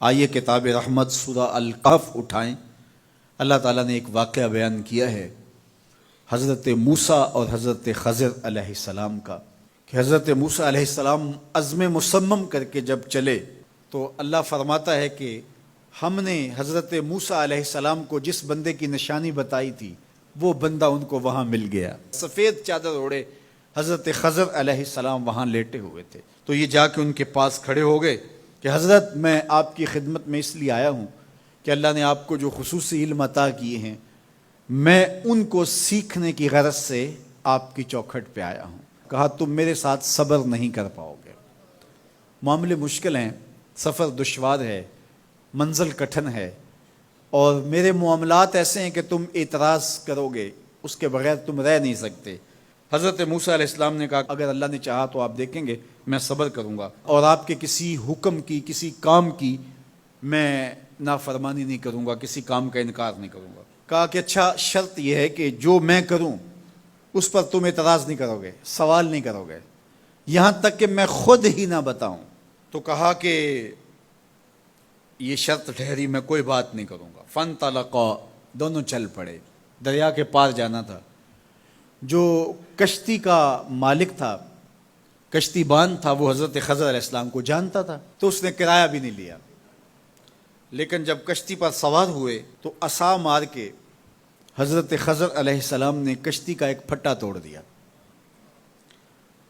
آئیے کتاب رحمت سورہ الکہف اٹھائیں۔ اللہ تعالیٰ نے ایک واقعہ بیان کیا ہے حضرت موسیٰ اور حضرت خضر علیہ السلام کا، کہ حضرت موسیٰ علیہ السلام عزم مصمم کر کے جب چلے تو اللہ فرماتا ہے کہ ہم نے حضرت موسیٰ علیہ السلام کو جس بندے کی نشانی بتائی تھی وہ بندہ ان کو وہاں مل گیا۔ سفید چادر اوڑے حضرت خضر علیہ السلام وہاں لیٹے ہوئے تھے، تو یہ جا کے ان کے پاس کھڑے ہو گئے کہ حضرت میں آپ کی خدمت میں اس لیے آیا ہوں کہ اللہ نے آپ کو جو خصوصی علم عطا کیے ہیں میں ان کو سیکھنے کی غرض سے آپ کی چوکھٹ پہ آیا ہوں۔ کہا تم میرے ساتھ صبر نہیں کر پاؤ گے، معاملے مشکل ہیں، سفر دشوار ہے، منزل کٹھن ہے، اور میرے معاملات ایسے ہیں کہ تم اعتراض کرو گے اس کے بغیر تم رہ نہیں سکتے۔ حضرت موسیٰ علیہ السلام نے کہا اگر اللہ نے چاہا تو آپ دیکھیں گے میں صبر کروں گا اور آپ کے کسی حکم کی کسی کام کی میں نافرمانی نہیں کروں گا، کسی کام کا انکار نہیں کروں گا۔ کہا کہ اچھا شرط یہ ہے کہ جو میں کروں اس پر تم اعتراض نہیں کرو گے، سوال نہیں کرو گے، یہاں تک کہ میں خود ہی نہ بتاؤں۔ تو کہا کہ یہ شرط ٹھہری، میں کوئی بات نہیں کروں گا۔ فانطلقا، دونوں چل پڑے، دریا کے پار جانا تھا۔ جو کشتی کا مالک تھا، کشتی بان تھا، وہ حضرت خضر علیہ السلام کو جانتا تھا تو اس نے کرایہ بھی نہیں لیا، لیکن جب کشتی پر سوار ہوئے تو عصا مار کے حضرت خضر علیہ السلام نے کشتی کا ایک پھٹا توڑ دیا۔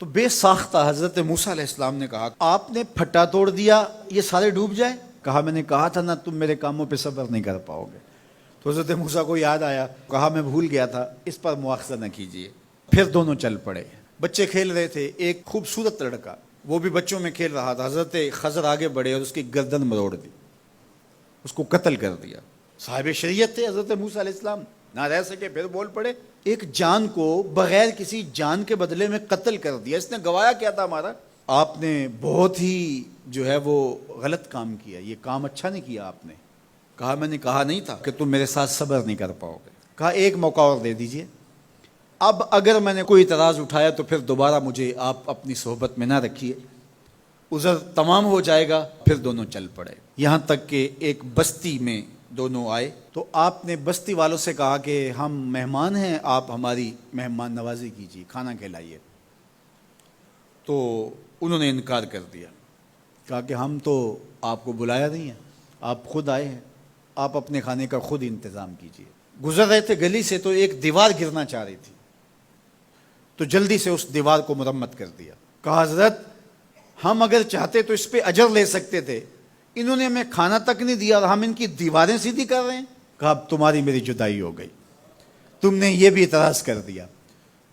تو بے ساختہ حضرت موسیٰ علیہ السلام نے کہا آپ نے پھٹا توڑ دیا، یہ سارے ڈوب جائیں؟ کہا میں نے کہا تھا نا تم میرے کاموں پہ صبر نہیں کر پاؤ گے۔ تو حضرت موسیٰ کو یاد آیا، کہا میں بھول گیا تھا، اس پر مواخذہ نہ کیجیے۔ پھر دونوں چل پڑے، بچے کھیل رہے تھے، ایک خوبصورت لڑکا وہ بھی بچوں میں کھیل رہا تھا۔ حضرت خضر آگے بڑھے اور اس کی گردن مروڑ دی، اس کو قتل کر دیا۔ صاحب شریعت تھے حضرت موسیٰ علیہ السلام، نہ رہ سکے، پھر بول پڑے ایک جان کو بغیر کسی جان کے بدلے میں قتل کر دیا، اس نے گوایا کیا تھا ہمارا؟ آپ نے بہت ہی جو ہے وہ غلط کام کیا، یہ کام اچھا نہیں کیا آپ نے۔ کہا میں نے کہا نہیں تھا کہ تم میرے ساتھ صبر نہیں کر پاؤ گے۔ کہا ایک موقع اور دے دیجئے، اب اگر میں نے کوئی اعتراض اٹھایا تو پھر دوبارہ مجھے آپ اپنی صحبت میں نہ رکھیے، عذر تمام ہو جائے گا۔ پھر دونوں چل پڑے، یہاں تک کہ ایک بستی میں دونوں آئے تو آپ نے بستی والوں سے کہا کہ ہم مہمان ہیں، آپ ہماری مہمان نوازی کیجیے، کھانا کھلائیے۔ تو انہوں نے انکار کر دیا، کہا کہ ہم تو آپ کو بلایا نہیں ہے، آپ خود آئے ہیں، آپ اپنے کھانے کا خود انتظام کیجیے۔ گزر رہے تھے گلی سے تو ایک دیوار گرنا چاہ رہی تھی، تو جلدی سے اس دیوار کو مرمت کر دیا۔ کہا حضرت ہم اگر چاہتے تو اس پہ اجر لے سکتے تھے، انہوں نے ہمیں کھانا تک نہیں دیا اور ہم ان کی دیواریں سیدھی کر رہے ہیں۔ کہا اب تمہاری میری جدائی ہو گئی، تم نے یہ بھی اعتراض کر دیا۔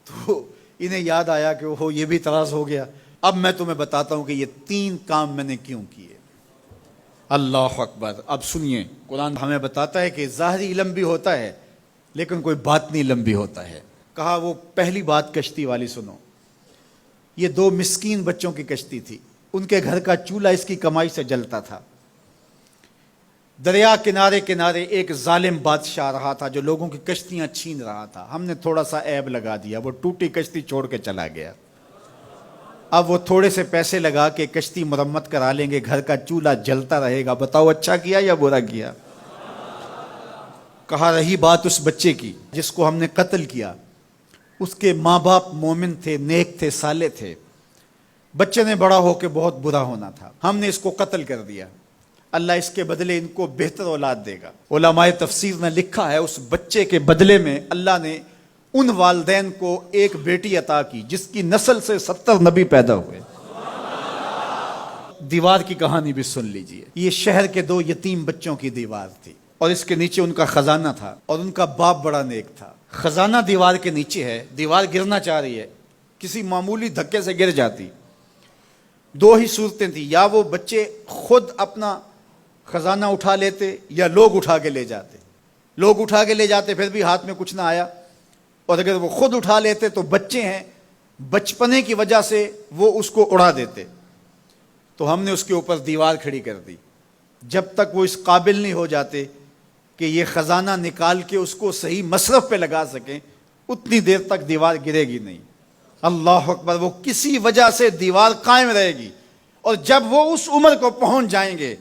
تو انہیں یاد آیا کہ وہ یہ بھی اعتراض ہو گیا، اب میں تمہیں بتاتا ہوں کہ یہ 3 کام میں نے کیوں کیے۔ اللہ اکبر۔ اب سنیے، قرآن ہمیں بتاتا ہے کہ ظاہری علم بھی ہوتا ہے لیکن کوئی باطنی علم بھی ہوتا ہے۔ کہا وہ پہلی بات کشتی والی سنو، یہ 2 مسکین بچوں کی کشتی تھی، ان کے گھر کا چولہا اس کی کمائی سے جلتا تھا۔ دریا کنارے کنارے ایک ظالم بادشاہ رہا تھا جو لوگوں کی کشتیاں چھین رہا تھا، ہم نے تھوڑا سا عیب لگا دیا، وہ ٹوٹی کشتی چھوڑ کے چلا گیا۔ اب وہ تھوڑے سے پیسے لگا کے کشتی مرمت کرا لیں گے، گھر کا چولہا جلتا رہے گا، بتاؤ اچھا کیا یا برا کیا؟ کہا رہی بات اس بچے کی جس کو ہم نے قتل کیا، اس کے ماں باپ مومن تھے، نیک تھے، صالح تھے، بچے نے بڑا ہو کے بہت برا ہونا تھا، ہم نے اس کو قتل کر دیا، اللہ اس کے بدلے ان کو بہتر اولاد دے گا۔ علماء تفسیر نے لکھا ہے اس بچے کے بدلے میں اللہ نے ان والدین کو ایک بیٹی عطا کی جس کی نسل سے 70 نبی پیدا ہوئے۔ دیوار کی کہانی بھی سن لیجئے، یہ شہر کے 2 یتیم بچوں کی دیوار تھی اور اس کے نیچے ان کا خزانہ تھا اور ان کا باپ بڑا نیک تھا۔ خزانہ دیوار کے نیچے ہے، دیوار گرنا چاہ رہی ہے، کسی معمولی دھکے سے گر جاتی۔ 2 ہی صورتیں تھیں، یا وہ بچے خود اپنا خزانہ اٹھا لیتے یا لوگ اٹھا کے لے جاتے۔ لوگ اٹھا کے لے جاتے پھر بھی ہاتھ میں کچھ نہ آیا، اور اگر وہ خود اٹھا لیتے تو بچے ہیں، بچپنے کی وجہ سے وہ اس کو اڑا دیتے۔ تو ہم نے اس کے اوپر دیوار کھڑی کر دی، جب تک وہ اس قابل نہیں ہو جاتے کہ یہ خزانہ نکال کے اس کو صحیح مصرف پہ لگا سکیں، اتنی دیر تک دیوار گرے گی نہیں۔ اللہ اکبر۔ وہ کسی وجہ سے دیوار قائم رہے گی، اور جب وہ اس عمر کو پہنچ جائیں گے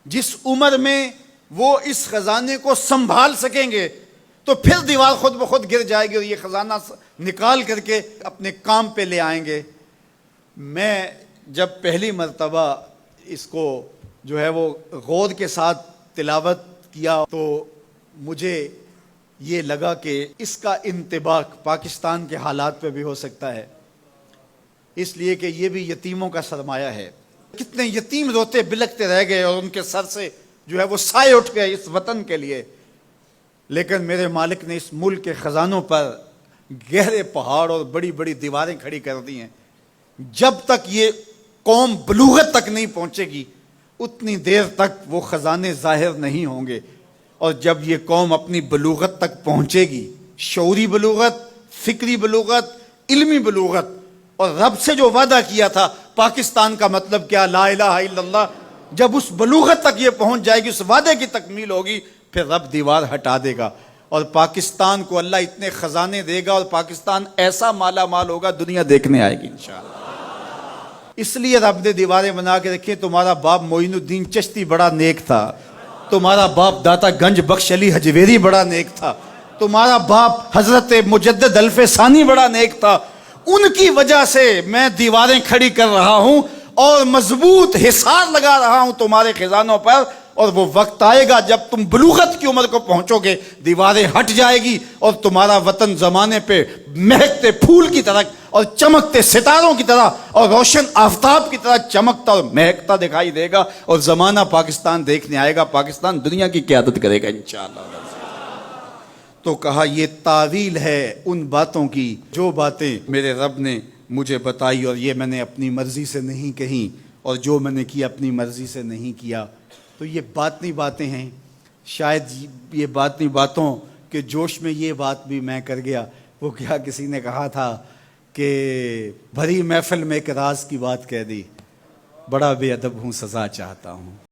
جس عمر میں وہ اس خزانے کو سنبھال سکیں گے تو پھر دیوار خود بخود گر جائے گی اور یہ خزانہ نکال کر کے اپنے کام پہ لے آئیں گے۔ میں جب پہلی مرتبہ اس کو جو ہے وہ غور کے ساتھ تلاوت کیا تو مجھے یہ لگا کہ اس کا انطباق پاکستان کے حالات پہ بھی ہو سکتا ہے، اس لیے کہ یہ بھی یتیموں کا سرمایہ ہے۔ کتنے یتیم روتے بلکتے رہ گئے اور ان کے سر سے جو ہے وہ سائے اٹھ گئے اس وطن کے لیے، لیکن میرے مالک نے اس ملک کے خزانوں پر گہرے پہاڑ اور بڑی بڑی دیواریں کھڑی کر دی ہیں۔ جب تک یہ قوم بلوغت تک نہیں پہنچے گی اتنی دیر تک وہ خزانے ظاہر نہیں ہوں گے، اور جب یہ قوم اپنی بلوغت تک پہنچے گی، شعوری بلوغت، فکری بلوغت، علمی بلوغت، اور رب سے جو وعدہ کیا تھا پاکستان کا مطلب کیا، لا الہ الا اللہ، جب اس بلوغت تک یہ پہنچ جائے گی، اس وعدے کی تکمیل ہوگی، پھر رب دیوار ہٹا دے گا اور پاکستان کو اللہ اتنے خزانے دے گا اور پاکستان ایسا مالا مال ہوگا دنیا دیکھنے آئے گی انشاءاللہ۔ اس لیے رب نے دیواریں بنا کے رکھی۔ تمہارا باپ معین الدین چشتی بڑا نیک تھا، تمہارا باپ داتا گنج بخش علی حجویری بڑا نیک تھا، تمہارا باپ حضرت مجدد الف ثانی بڑا نیک تھا، ان کی وجہ سے میں دیواریں کھڑی کر رہا ہوں اور مضبوط حصار لگا رہا ہوں تمہارے خزانوں پر، اور وہ وقت آئے گا جب تم بلوغت کی عمر کو پہنچو گے، دیواریں ہٹ جائے گی اور تمہارا وطن زمانے پہ مہکتے پھول کی طرح اور چمکتے ستاروں کی طرح اور روشن آفتاب کی طرح چمکتا اور مہکتا دکھائی دے گا، اور زمانہ پاکستان دیکھنے آئے گا، پاکستان دنیا کی قیادت کرے گا انشاءاللہ۔ تو کہا یہ تعویل ہے ان باتوں کی جو باتیں میرے رب نے مجھے بتائی، اور یہ میں نے اپنی مرضی سے نہیں کہیں، اور جو میں نے کیا اپنی مرضی سے نہیں کیا۔ تو یہ باطنی باتیں ہیں، شاید یہ باطنی باتوں کے جوش میں یہ بات بھی میں کر گیا۔ وہ کیا کسی نے کہا تھا کہ بھری محفل میں ایک راز کی بات کہہ دی، بڑا بے ادب ہوں سزا چاہتا ہوں۔